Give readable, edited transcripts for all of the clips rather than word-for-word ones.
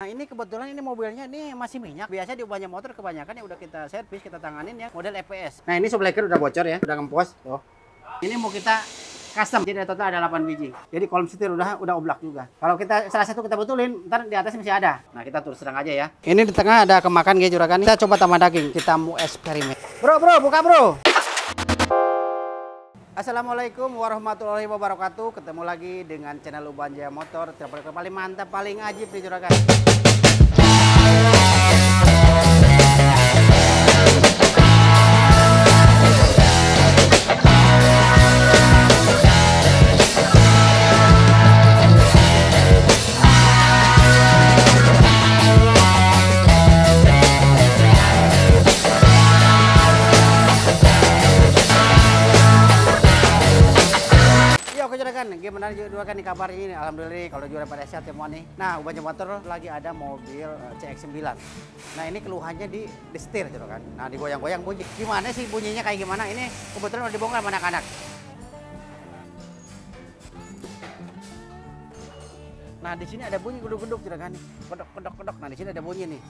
Nah ini kebetulan ini mobilnya ini masih minyak. Biasa di banyak motor kebanyakan yang udah kita servis, kita tanganin ya model EPS. Nah ini subleker udah bocor ya, udah ngempos. Tuh. Ini mau kita custom, jadi total ada 8 biji. Jadi kolom setir udah oblak juga. Kalau kita salah satu kita betulin, ntar di atas masih ada. Nah kita terus terang aja ya. Ini di tengah ada kemakan kayak juragan. Kita coba tambah daging, kita mau eksperimen. Bro, buka bro. Assalamualaikum warahmatullahi wabarakatuh. Ketemu lagi dengan channel Uban Jaya Motor. Paling mantap, paling ajib nih juragan. Gimana juga kan nih kabarnya ini? Alhamdulillah nih, kalau juara pada sehat semua nih. Nah, Uban Jaya Motor lagi ada mobil CX-9. Nah, ini keluhannya di setir gitu kan. Nah, digoyang-goyang bunyi. Gimana sih bunyinya kayak gimana? Ini kebetulan udah dibongkar sama anak-anak. Nah, di sini ada bunyi geduk-geduk juragan nih. Kedok. Nah, di sini ada bunyi nih.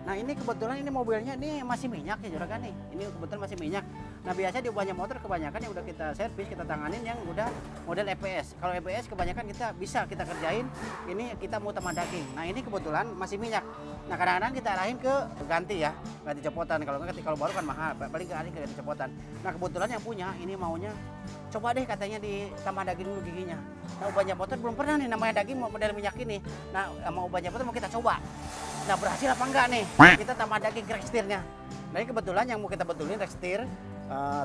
Nah, ini kebetulan ini mobilnya ini masih minyak ya juragan nih. Ini kebetulan masih minyak. Nah, biasa di banyak motor kebanyakan yang udah kita servis, kita tanganin yang udah model EPS. Kalau EPS kebanyakan kita bisa kita kerjain. Ini kita mau tambah daging. Nah, ini kebetulan masih minyak. Nah, kadang-kadang kita arahin ke ganti ya, ganti copotan. Kalau baru kan mahal, paling ke arahin ke ganti copotan. Nah, kebetulan yang punya ini maunya coba deh katanya ditambah daging dulu giginya. Nah, Uban Jaya Motor belum pernah nih namanya daging model minyak ini. Nah, mau Uban Jaya Motor mau kita coba. Nah, berhasil apa enggak nih? Kita tambah daging crack setirnya. Nah, ini kebetulan yang mau kita betulin crack setir,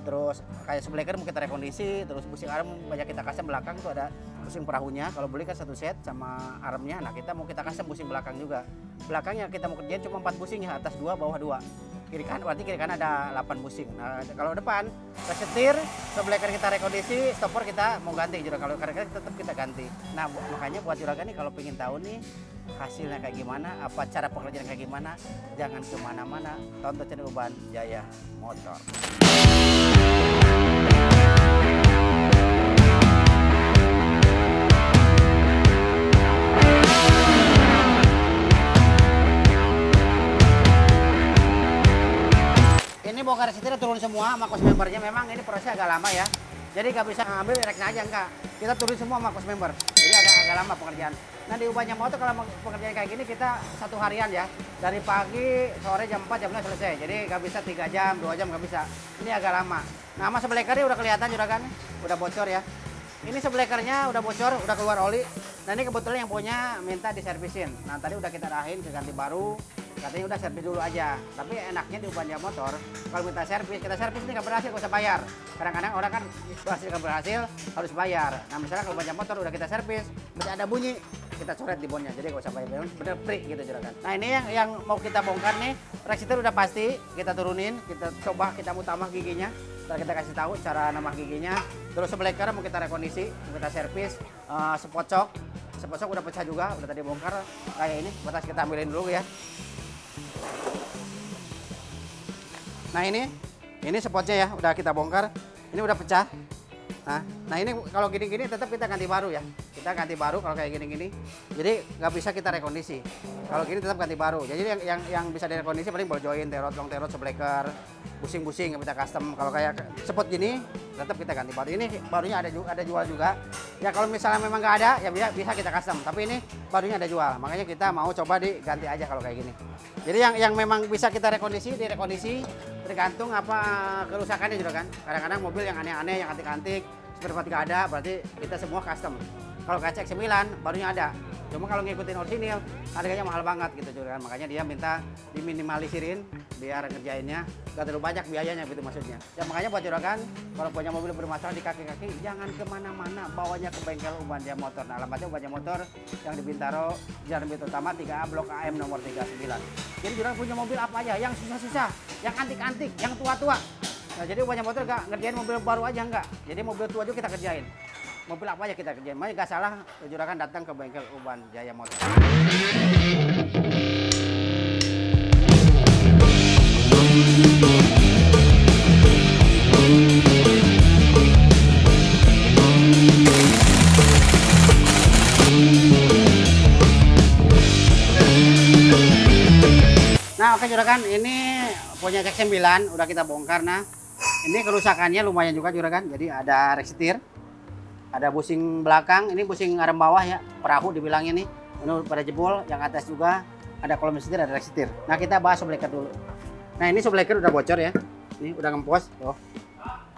terus kayak subleker mau kita rekondisi, terus busing arm banyak kita custom belakang tuh ada busing perahunya. Kalau beli kan satu set sama armnya. Nah, kita mau kita custom busing belakang juga. Belakangnya kita mau kerjain cuma 4 busing ya, atas 2, bawah 2. Kiri kanan, berarti kiri kanan ada 8 busing. Nah, kalau depan crack setir, subleker kita rekondisi, stopper kita mau ganti juga. Kalau karena tetap kita ganti. Nah, makanya buat juragan nih kalau pengen tahu nih hasilnya kayak gimana, apa cara pengerjaan kayak gimana, jangan kemana-mana, tonton channel Uban Jaya Motor. Ini bongkar setir turun semua sama cost membernya. Memang ini prosesnya agak lama ya, jadi nggak bisa ngambil reknya aja, enggak, kita turun semua sama cost member, jadi agak lama pengerjaan. Nah, di Uban Jaya Motor kalau pengerjaan kayak gini kita 1 harian ya, dari pagi sore jam 4 jam 5 selesai, jadi nggak bisa 3 jam 2 jam nggak bisa, ini agak lama. Nah, sama sublekernya udah kelihatan juragan, udah bocor ya. Ini sublekernya udah bocor, udah keluar oli. Nah, ini kebetulan yang punya minta diservisin. Nah, tadi udah kita arahin ke ganti baru, katanya udah servis dulu aja. Tapi enaknya di Uban Jaya Motor, kalau minta servis, kita servis ini nggak berhasil, nggak usah bayar. Kadang-kadang orang kan berhasil harus bayar. Nah, misalnya kalau Uban Jaya Motor udah kita servis, masih ada bunyi, kita coret di bonnya, jadi nggak usah bayar, bener free gitu juragan. Nah, ini yang mau kita bongkar nih, rack setir udah pasti kita turunin, kita coba, kita mau tambah giginya. Ntar kita kasih tahu cara nambah giginya. Terus subleker mau kita rekondisi, mau kita servis. Sepocok udah pecah juga, udah tadi bongkar kayak ini. Batas kita ambilin dulu ya. Nah, ini spotnya ya, udah kita bongkar. Ini udah pecah. Nah ini kalau gini-gini tetap kita ganti baru ya. Kita ganti baru kalau kayak gini-gini. Jadi nggak bisa kita rekondisi. Kalau gini tetap ganti baru. Jadi yang bisa direkondisi paling ball joint, long terot, subleker, busing-busing yang kita custom. Kalau kayak spot gini tetap kita ganti baru. Ini barunya ada jual juga. Ya kalau misalnya memang nggak ada ya bisa kita custom. Tapi ini barunya ada jual. Makanya kita mau coba diganti aja kalau kayak gini. Jadi yang memang bisa kita rekondisi direkondisi, tergantung apa kerusakannya juga kan. Kadang-kadang mobil yang aneh-aneh, yang antik-antik, spare part nggak ada, berarti kita semua custom. Kalau kayak CX-9 barunya ada. Cuma kalau ngikutin orisinil harganya mahal banget gitu juga kan. Makanya dia minta diminimalisin biar ngerjainnya gak terlalu banyak biayanya gitu maksudnya. Ya makanya buat juragan kalau punya mobil bermasalah di kaki-kaki jangan kemana-mana, bawanya ke bengkel Uban Jaya Motor. Nah, alamatnya Uban Jaya Motor yang di Bintaro, Jalan Bintaro Utama 3A Blok AM nomor 39. Jadi juragan punya mobil apa aja yang susah-susah, yang antik-antik, yang tua-tua. Nah, jadi Uban Jaya Motor gak ngerjain mobil baru aja enggak. Jadi mobil tua juga kita kerjain. Mobil apa aja kita kerjain. Makanya gak salah juragan datang ke bengkel Uban Jaya Motor. Nah, oke juragan, ini punya cek 9 udah kita bongkar. Nah, ini kerusakannya lumayan juga juragan. Jadi ada rek setir, ada busing belakang, ini busing arem bawah ya, perahu dibilangnya nih. Ini pada jebol, yang atas juga ada kolom setir, ada rek setir. Nah, kita bahas shockbreaker dulu. Nah, ini shockbreaker udah bocor ya. Ini udah ngempos, tuh.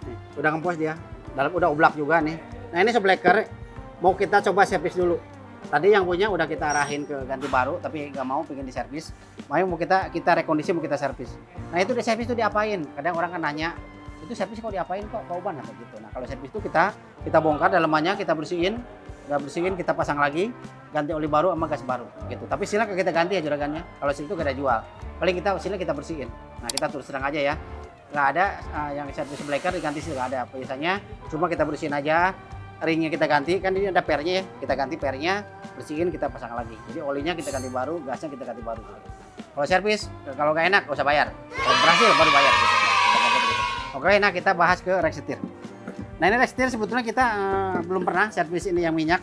Nih, udah ngempos dia. Dalam udah oblak juga nih. Nah, ini shockbreaker mau kita coba servis dulu. Tadi yang punya udah kita arahin ke ganti baru, tapi nggak mau, pengen diservis. Makanya mau kita rekondisi, mau kita servis. Nah, itu di servis itu diapain? Kadang orang kan nanya, itu servis kok diapain kok kauban atau gitu. Nah, kalau servis itu kita bongkar dalamannya, kita bersihin, udah bersihin, kita pasang lagi, ganti oli baru sama gas baru gitu. Tapi silakan kita ganti ya juragannya. Kalau situ kita jual. Paling silakan kita bersihin. Nah, kita terus terang aja ya. Nggak ada yang servis breaker diganti sih, nggak ada. Biasanya cuma kita bersihin aja. Ringnya kita ganti, kan ini ada pernya ya, kita ganti pernya, bersihin, kita pasang lagi. Jadi olinya kita ganti baru, gasnya kita ganti baru. Kalau servis, kalau nggak enak nggak usah bayar. Kalau berhasil baru bayar gitu. Oke, nah kita bahas ke rek setir. Nah, ini rek setir sebetulnya kita belum pernah servis ini yang minyak.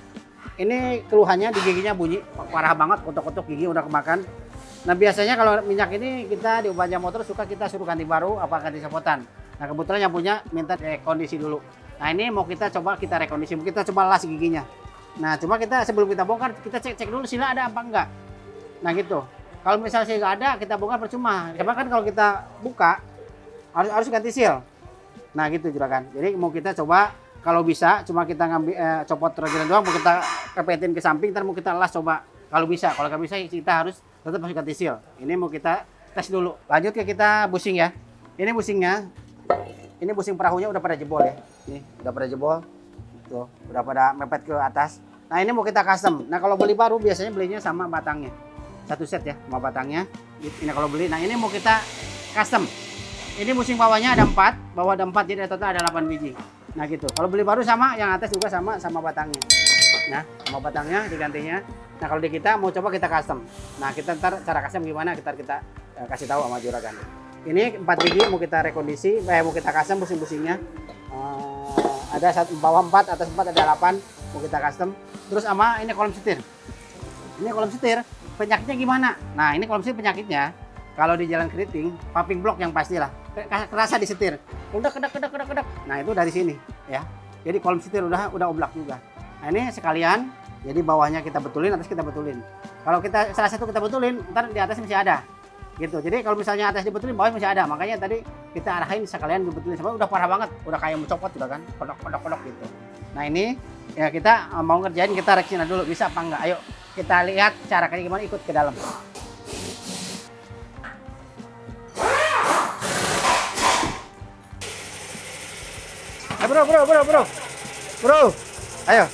Ini keluhannya di giginya bunyi parah banget, kotok-kotok gigi udah kemakan. Nah, biasanya kalau minyak ini kita di Ubanja Motor suka kita suruh ganti baru apa ganti sepotan. Nah, kebetulan yang punya minta rekondisi dulu. Nah, ini mau kita coba kita rekondisi, mau kita coba las giginya. Nah, cuma kita sebelum kita bongkar, kita cek dulu sila ada apa enggak. Nah, gitu. Kalau misalnya sih nggak ada, kita bongkar percuma. Karena kan kalau kita buka, harus ganti seal. Nah, gitu juragan. Jadi mau kita coba, kalau bisa, cuma kita ngambil copot regiran doang, mau kita kepetin ke samping, ntar mau kita las coba. Kalau bisa, kalau nggak bisa kita harus tetap ganti seal. Ini mau kita tes dulu. Lanjut ke kita busing ya. Ini busingnya. Ini busing perahunya udah pada jebol ya. Ini udah pada jebol. Tuh, udah pada mepet ke atas. Nah, ini mau kita custom. Nah, kalau beli baru biasanya belinya sama batangnya. Satu set ya, sama batangnya. Ini kalau beli. Nah, ini mau kita custom. Ini busing bawahnya ada 4, bawah ada 4, jadi total ada 8 biji. Nah, gitu. Kalau beli baru sama, yang atas juga sama batangnya. Nah, sama batangnya digantinya. Nah, kalau di kita mau coba kita custom. Nah, kita ntar cara custom gimana kita kasih tahu sama juragan. Ini 4 biji mau kita rekondisi, mau kita custom busing-busingnya. Ada bawah 4, atas 4 ada 8, mau kita custom. Terus sama ini kolom setir. Ini kolom setir, penyakitnya gimana? Nah, ini kolom setir penyakitnya, kalau di jalan keriting, pumping block yang pastilah. Kerasa di setir. Udah kedak. Nah, itu dari sini ya. Jadi kolom setir udah oblak juga. Nah, ini sekalian, jadi bawahnya kita betulin, atas kita betulin. Kalau kita salah satu kita betulin, ntar di atas masih ada. Gitu. Jadi kalau misalnya atas dibetulin, bawah masih ada. Makanya tadi kita arahin sekalian dibetulin. Sebab udah parah banget, udah kayak mencopot juga kan, kodok gitu. Nah, ini ya kita mau ngerjain, kita reksina dulu bisa apa enggak. Ayo kita lihat cara kayak gimana, ikut ke dalam. Bro. Ayo.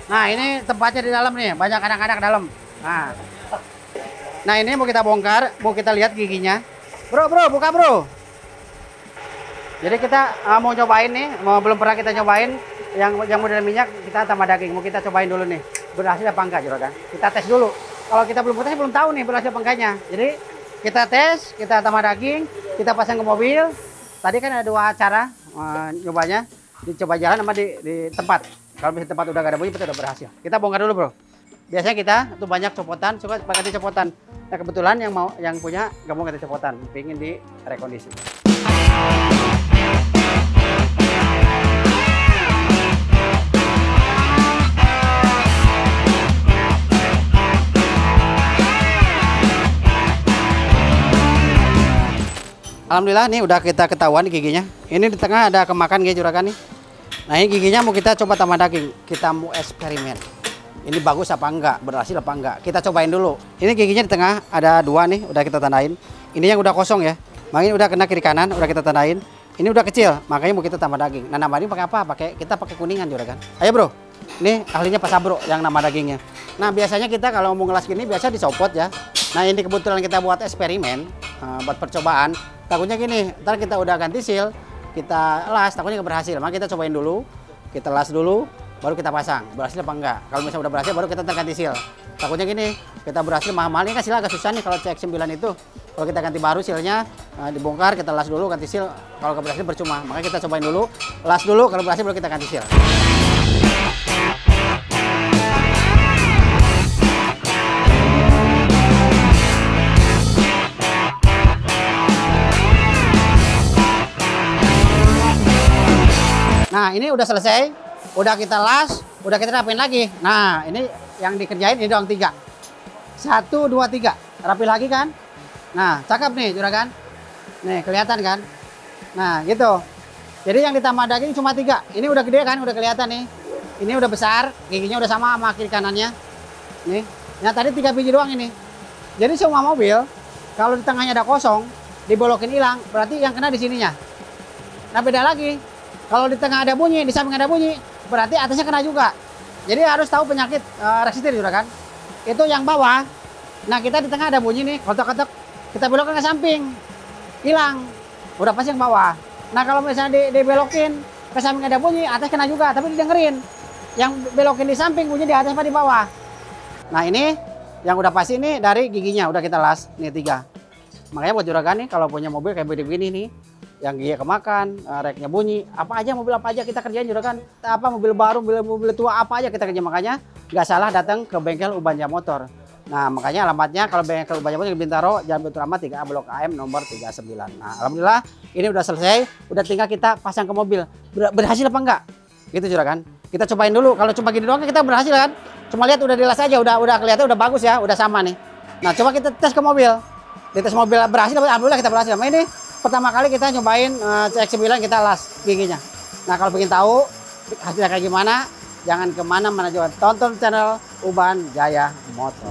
Nah, ini tempatnya di dalam nih, banyak anak-anak dalam. Nah, ini mau kita bongkar, mau kita lihat giginya. Bro, buka bro. Jadi kita mau cobain nih, belum pernah kita cobain yang model minyak, kita tambah daging. Mau kita cobain dulu nih, berhasil apa enggak juragan. Kita tes dulu. Kalau kita belum tes, belum tahu nih berhasil apa enggaknya. Jadi kita tes, kita tambah daging, kita pasang ke mobil. Tadi kan ada 2 cara nyobanya, dicoba jalan sama di tempat. Kalau di tempat udah gak ada bunyi, itu udah berhasil. Kita bongkar dulu bro. Biasanya kita tuh banyak copotan, coba pakai ganti copotan. Nah, kebetulan yang punya gak mau ganti copotan, pengen di rekondisi. Alhamdulillah nih udah kita ketahuan giginya. Ini di tengah ada kemakan gigi juragan nih. Nah, ini giginya mau kita coba tambah daging. Kita mau eksperimen. Ini bagus apa enggak, berhasil apa enggak. Kita cobain dulu. Ini giginya di tengah ada 2 nih, udah kita tandain. Ini yang udah kosong ya. Makanya udah kena kiri kanan, udah kita tandain. Ini udah kecil, makanya mau kita tambah daging. Nah, nama ini pakai apa? Kita pakai kuningan juragan. Ayo bro. Ini ahlinya Pak Sabro yang nama dagingnya. Nah, biasanya kita kalau mau ngelas gini biasa dicopot ya. Nah, ini kebetulan kita buat eksperimen, buat percobaan. Takutnya gini, ntar kita udah ganti seal, kita las, takutnya nggak berhasil. Maka kita cobain dulu, kita las dulu, baru kita pasang. Berhasil apa enggak? Kalau misalnya udah berhasil, baru kita ganti seal. Takutnya gini, kita berhasil mahal-mahal. Ini kan seal agak susah nih kalau cek 9 itu. Kalau kita ganti baru sealnya, dibongkar, kita las dulu, ganti seal. Kalau nggak berhasil percuma. Makanya kita cobain dulu, las dulu, kalau berhasil baru kita ganti seal. Nah, ini udah selesai. Udah kita las, udah kita rapiin lagi. Nah, ini yang dikerjain ini doang 3. 1, 2, 3. Rapi lagi kan? Nah, cakep nih juragan. Nih, kelihatan kan? Nah, gitu. Jadi yang ditambah daging cuma 3. Ini udah gede kan? Udah kelihatan nih. Ini udah besar, giginya udah sama kiri kanannya. Nih. Nah, tadi 3 biji doang ini. Jadi semua mobil kalau di tengahnya ada kosong, dibolokin hilang, berarti yang kena di sininya. Nah, beda lagi. Kalau di tengah ada bunyi, di samping ada bunyi, berarti atasnya kena juga. Jadi harus tahu penyakit rek setir juragan. Itu yang bawah. Nah, kita di tengah ada bunyi nih, kotak-kotak. Kita belokkan ke samping. Hilang. Udah pasti yang bawah. Nah, kalau misalnya dibelokin ke samping ada bunyi, atas kena juga, tapi didengerin. Yang belokin di samping bunyi di atas apa di bawah. Nah, ini yang udah pasti ini dari giginya udah kita las. Nih 3. Makanya buat juragan nih kalau punya mobil kayak begini nih, yang gigi kemakan, reknya bunyi, apa aja mobil apa aja kita kerjain juragan. Apa mobil baru, mobil tua apa aja kita kerjain. Makanya nggak salah datang ke bengkel Ubanja Motor. Nah, makanya alamatnya kalau bengkel Ubanja Motor di Bintaro, Jalan Bentur Rahmat 3A Blok AM nomor 39. Nah, alhamdulillah ini udah selesai, udah tinggal kita pasang ke mobil. Berhasil apa enggak? Gitu juragan. Kita cobain dulu. Kalau cuma gini doang kita berhasil kan? Cuma lihat udah dilas aja, udah kelihatan udah bagus ya, udah sama nih. Nah, coba kita tes ke mobil. Di tes mobil berhasil, alhamdulillah kita berhasil. Nah, ini pertama kali kita nyobain CX-9 kita las giginya. Nah, kalau pengen tahu hasilnya kayak gimana, jangan kemana-mana juga. Tonton channel Ubanja Motor.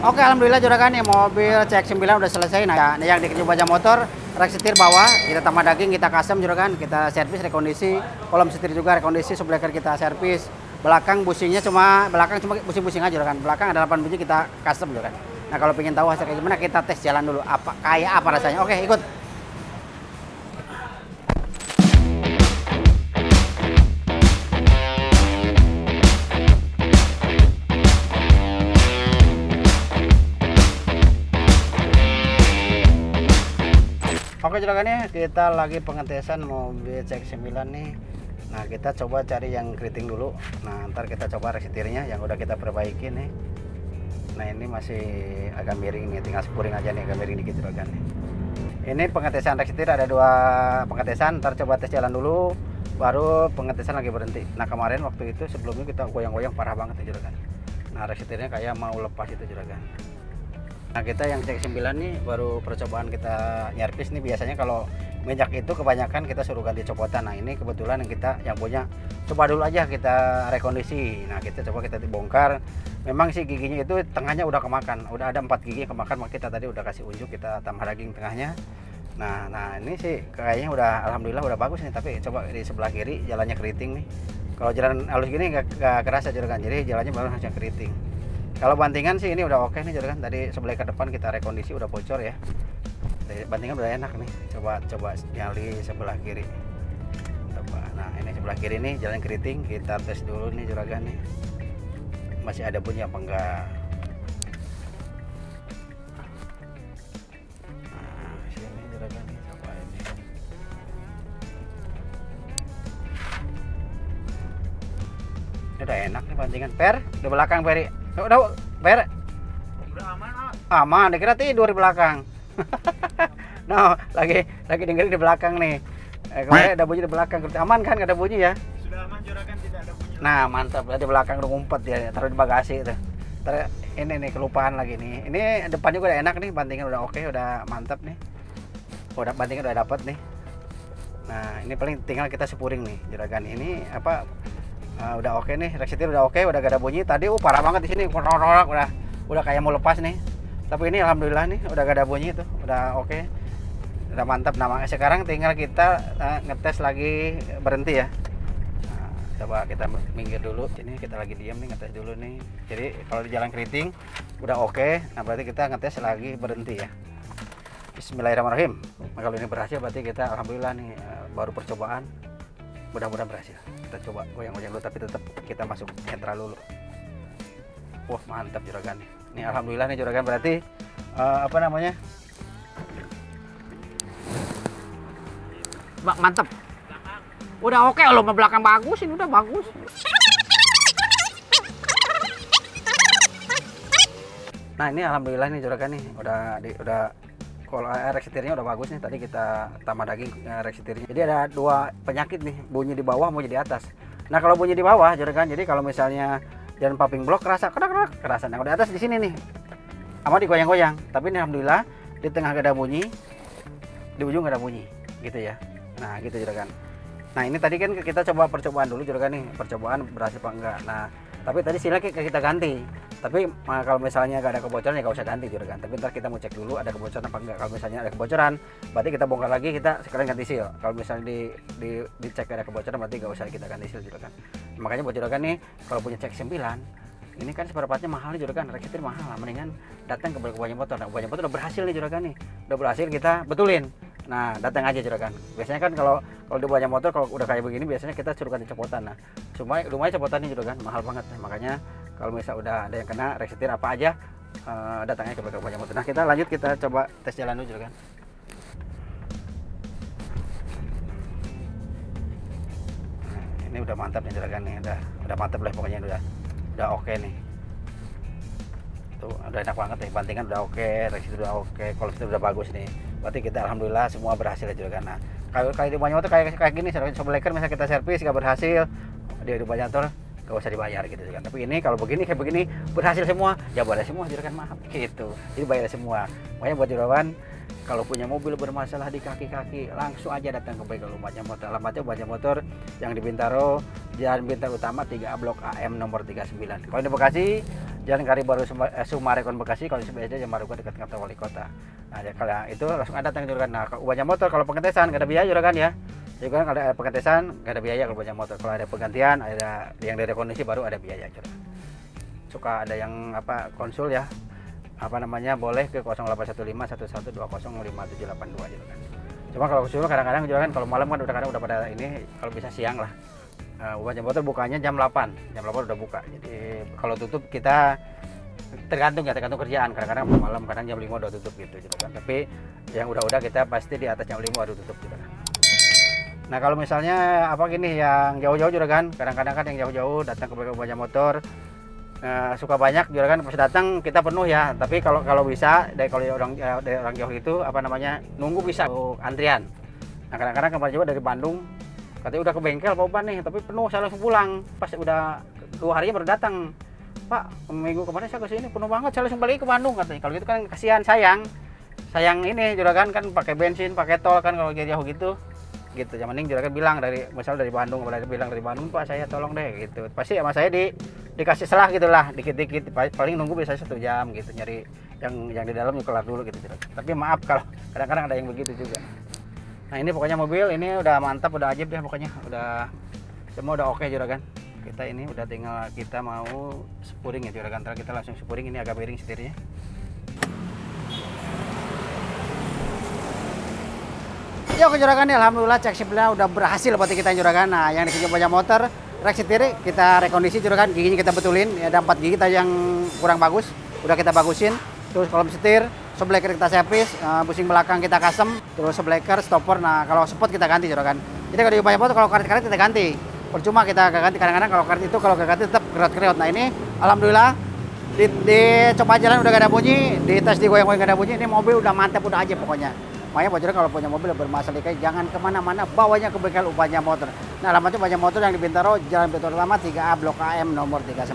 Oke, alhamdulillah juragan nih mobil CX-9 udah selesai. Nah, yang di Ubanja Motor, rak setir bawah, kita tambah daging, kita custom juragan, kita servis rekondisi, kolom setir juga rekondisi, subleker kita servis. Belakang businya cuma busing-busing aja juragan. Belakang ada 8 biji kita custom juragan. Nah, kalau pengen tahu hasil kayak gimana, kita tes jalan dulu. Kayak apa rasanya? Oke, ikut. Oke juragannya, kita lagi pengetesan mobil CX-9 nih. Nah, kita coba cari yang keriting dulu. Nah, ntar kita coba rek setirnya yang udah kita perbaiki nih. Nah, ini masih agak miring nih, tinggal spuring aja nih, agak miring dikit juragan nih. Ini pengetesan rek setir, ada 2 pengetesan. Ntar coba tes jalan dulu, baru pengetesan lagi berhenti. Nah, kemarin waktu itu sebelumnya kita goyang-goyang parah banget ya juragan. Nah, rek setirnya kayak mau lepas itu juragan. Nah, kita yang CX-9 nih baru percobaan kita nyervis nih. Biasanya kalau minyak itu kebanyakan kita suruh ganti copotan. Nah, ini kebetulan yang punya coba dulu aja kita rekondisi. Nah, kita coba kita bongkar. Memang sih giginya itu tengahnya udah kemakan. Udah ada 4 gigi yang kemakan, maka kita tadi udah kasih unjuk, kita tambah daging tengahnya. Nah ini sih kayaknya udah alhamdulillah udah bagus nih. Tapi coba di sebelah kiri jalannya keriting nih. Kalau jalan halus gini nggak kerasa juragan. Jadi jalannya baru hanya keriting. Kalau bantingan sih ini udah oke nih juragan. Tadi sebelah ke depan kita rekondisi udah bocor ya. Bantingan udah enak nih. Coba nyali sebelah kiri. Coba. Nah, ini sebelah kiri nih jalan keriting. Kita tes dulu nih juragan nih. Masih ada bunyi apa enggak? Nah, sini juragan nih, coba ini. Ini udah enak nih bantingan. Per, di belakang Peri. Udah, Per. Udah aman, aman, dikira tidur di belakang. Nah, lagi dengerin di belakang nih. Kemarin ada bunyi di belakang. Aman kan, nggak ada bunyi ya? Sudah aman juragan, tidak ada bunyi. Nah, mantap. Di belakang udah ngumpet ya, taruh di bagasi itu. Ini nih kelupaan lagi nih. Ini depan juga udah enak nih, bantingan udah oke, udah mantap nih. Udah bantingan udah dapat nih. Nah, ini paling tinggal kita spuring nih, juragan. Ini apa? Udah oke nih, rek setir udah oke, udah gak ada bunyi. Tadi parah banget di sini, udah kayak mau lepas nih. Tapi ini alhamdulillah nih udah gak ada bunyi tuh, udah oke. Udah mantap. Nah, sekarang tinggal kita ngetes lagi berhenti ya. Nah, coba kita minggir dulu. Ini kita lagi diam nih, ngetes dulu nih. Jadi kalau di jalan keriting udah oke. Nah, berarti kita ngetes lagi berhenti ya. Bismillahirrahmanirrahim. Nah, kalau ini berhasil berarti kita alhamdulillah nih baru percobaan. Mudah-mudahan berhasil. Kita coba goyang-goyang dulu, tapi tetap kita masuk netral dulu. Wah, mantap juragan nih. Ini alhamdulillah nih juragan, berarti apa namanya? Mantap. Udah oke loh, belakang bagus, ini udah bagus. Nah, ini alhamdulillah nih juragan nih, udah Kalau rek setirnya udah bagus nih, tadi kita tambah daging rek setirnya. Jadi ada dua penyakit nih, bunyi di bawah, bunyi di atas. Nah kalau bunyi di bawah juragan, jadi kalau misalnya jalan pumping block kerasa kerasa. Nah kalau di atas di sini nih, sama digoyang-goyang. Tapi ini alhamdulillah di tengah gak ada bunyi, di ujung gak ada bunyi, gitu ya. Nah gitu juragan. Nah ini tadi kan kita coba percobaan dulu juragan nih, percobaan berhasil apa enggak. Nah tapi tadi silnya kita ganti. Tapi kalau misalnya nggak ada kebocoran ya nggak usah ganti juragan. Tapi ntar kita mau cek dulu ada kebocoran apa enggak. Kalau misalnya ada kebocoran, berarti kita bongkar lagi, kita sekalian ganti seal. Kalau misalnya dicek ada kebocoran, berarti nggak usah kita ganti seal juragan. Makanya buat juragan nih, kalau punya cek 9, ini kan spare partnya mahal nih juragan, rek setir mahal. Mendingan datang ke Ubahnya Motor. Nah Ubahnya Motor udah berhasil nih juragan nih, udah berhasil kita betulin. Nah datang aja juragan. Biasanya kan kalau di Ubahnya Motor kalau udah kayak begini biasanya kita suruh ganti copotan. Nah cuma lumayan copotannya juragan, mahal banget. Makanya kalau misal udah ada yang kena rek setir apa aja, datangnya ke Ubahnya Motor. Nah kita lanjut, kita coba tes jalan dulu juragan. Nah, ini udah mantap nih juragan nih, udah mantap lah pokoknya, udah oke nih. Tuh udah enak banget nih, bantingan udah oke, rek setir udah oke, kalau setir udah bagus nih. Berarti kita alhamdulillah semua berhasil ya juragan. Nah kalau di Ubahnya Motor kayak gini, sobleker misalnya kita servis gak berhasil, di Ubahnya Motor gak usah dibayar gitu kan. Tapi ini kalau begini kayak begini berhasil semua, ya bayar semua juragan, maaf gitu. Jadi bayar semua. Makanya buat juragan kalau punya mobil bermasalah di kaki-kaki, langsung aja datang ke bengkel Ubahnya Motor. Alamatnya Ubahnya Motor yang di Bintaro, Jalan Bintaro Utama 3A Blok AM nomor 39. Kalau di Bekasi, Jalan Kari Baru Sumarekon Bekasi. Kalau di BSD Jalan Maruga dekat kantor wali kota. Nah ya, kalau itu langsung ada datang juragan. Nah kalau Ubahnya Motor kalau pengetesan gak ada biaya juragan ya. Jadi kan kalau ada pengetesan gak ada biaya kalau Ubahnya Motor. Kalau ada penggantian, ada yang dari kondisi baru ada biaya juragan. Suka ada yang konsul ya, boleh ke 0815 1120 5782 gitu kan. Cuma kalau konsul kadang-kadang juragan kalau malam kan udah pada ini, kalau bisa siang lah. Ubahnya Motor bukanya jam 8 udah buka. Jadi kalau tutup kita tergantung kerjaan, kadang-kadang malam, kadang jam 5 udah tutup gitu kan. Tapi yang udah kita pasti di atas jam 5 udah tutup gitu kan. Nah kalau misalnya gini yang jauh-jauh juragan, kadang-kadang kan yang jauh-jauh datang ke Ubahnya Motor, suka banyak juragan pas datang kita penuh ya. Tapi kalau bisa dari orang jauh itu nunggu bisa antrian. Nah kadang-kadang kemarin juga dari Bandung katanya udah ke bengkel Pak Uban nih, tapi penuh, saya langsung pulang. Pas udah 2 harinya baru datang, Pak minggu kemarin saya kesini penuh banget, saya langsung balik ke Bandung katanya. Kalau gitu kan kasihan, sayang ini juragan kan pakai bensin, pakai tol kan kalau jauh gitu. Yang mending juragan bilang dari Bandung, bilang dari Bandung Pak saya tolong deh gitu. Pasti sama saya dikasih selah gitulah, dikit-dikit, paling nunggu biasanya 1 jam gitu, nyari yang di dalam kelar dulu gitu juragan. Tapi maaf kalau kadang-kadang ada yang begitu juga. Nah ini pokoknya mobil ini udah mantap, udah ajib deh pokoknya, semua udah oke juragan. Kita ini udah tinggal kita mau spuring ya juragan. Ntar kita langsung spuring, ini agak miring setirnya. Ya oke juragan, alhamdulillah cek sebelah udah berhasil buat kita juragan. Nah yang di Ubahnya Motor rek setir kita rekondisi juragan, giginya kita betulin. Ada 4 gigi yang kurang bagus, udah kita bagusin. Terus kolom setir, shockbreaker kita servis, busing belakang kita kasem, terus shockbreaker, stopper. Nah kalau spot kita ganti juragan. Jadi kalau di Ubahnya Motor kalau karet-karet kita ganti. Percuma kita ganti, kadang-kadang kalau karet itu kalau ganti tetap kereot-kereot. Nah ini alhamdulillah di coba jalan udah gak ada bunyi, di tes digoyang-goyang gak ada bunyi. Ini mobil udah mantap, udah aja pokoknya. Makanya bocor kalau punya mobil bermasalah kayak jangan kemana-mana, bawanya ke bengkel Ubahnya Motor. Nah alamatnya Ubahnya Motor yang di Bintaro, Jalan Bintaro Utama 3A Blok AM nomor 39.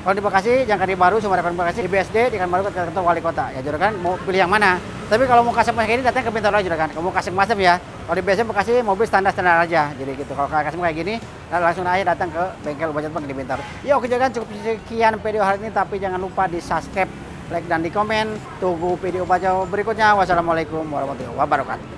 Kalau di Bekasi, Jangkari Baru, Sumarekon Bekasi, di BSD, di Kantor Kantor Wali Kota. Ya juragan mau pilih yang mana? Tapi kalau mau kasih macam ini datang ke Bintaro aja juragan. Kalau mau kasih macam ya, kalau di BSD Bekasi mobil standar aja. Jadi gitu. Kalau kasih kayak gini, langsung aja datang ke bengkel Ubahnya Motor di Bintaro. Ya oke juragan, cukup sekian video hari ini, tapi jangan lupa di subscribe, like dan di komen. Tunggu video Ubahnya berikutnya. Wassalamualaikum warahmatullahi wabarakatuh.